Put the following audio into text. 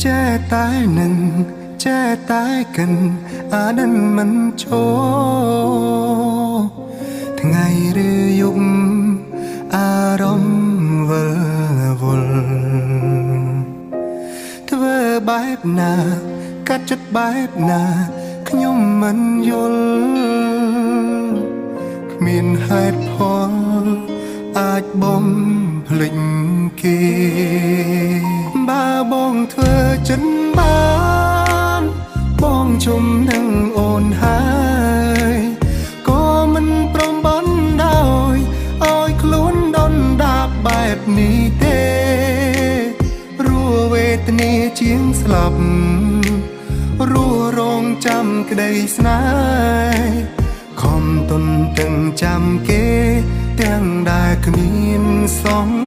ចេះតែនឹងចេះតែកិនអានឹងមិនចូលថ្ងៃឬយប់អារម្មណ៍វិលវល់ធ្វើបែបណាកាត់ចិត្តបែបណាខ្ញុំមិនយល់គ្មានហេតុផលអាចបំភ្លេចគេបើបងធ្វើចិនបានបងជុំនឹងអូនហើយក៏មិនព្រមបណ្ដោយឲ្យខ្លួនដុនដាបបែបនេះទេព្រោះវេទនាជាងស្លាប់រស់រងចាំក្តីស្នេហ៍ខំទុនទាំងចាំគេទាំងដែលគ្មានសង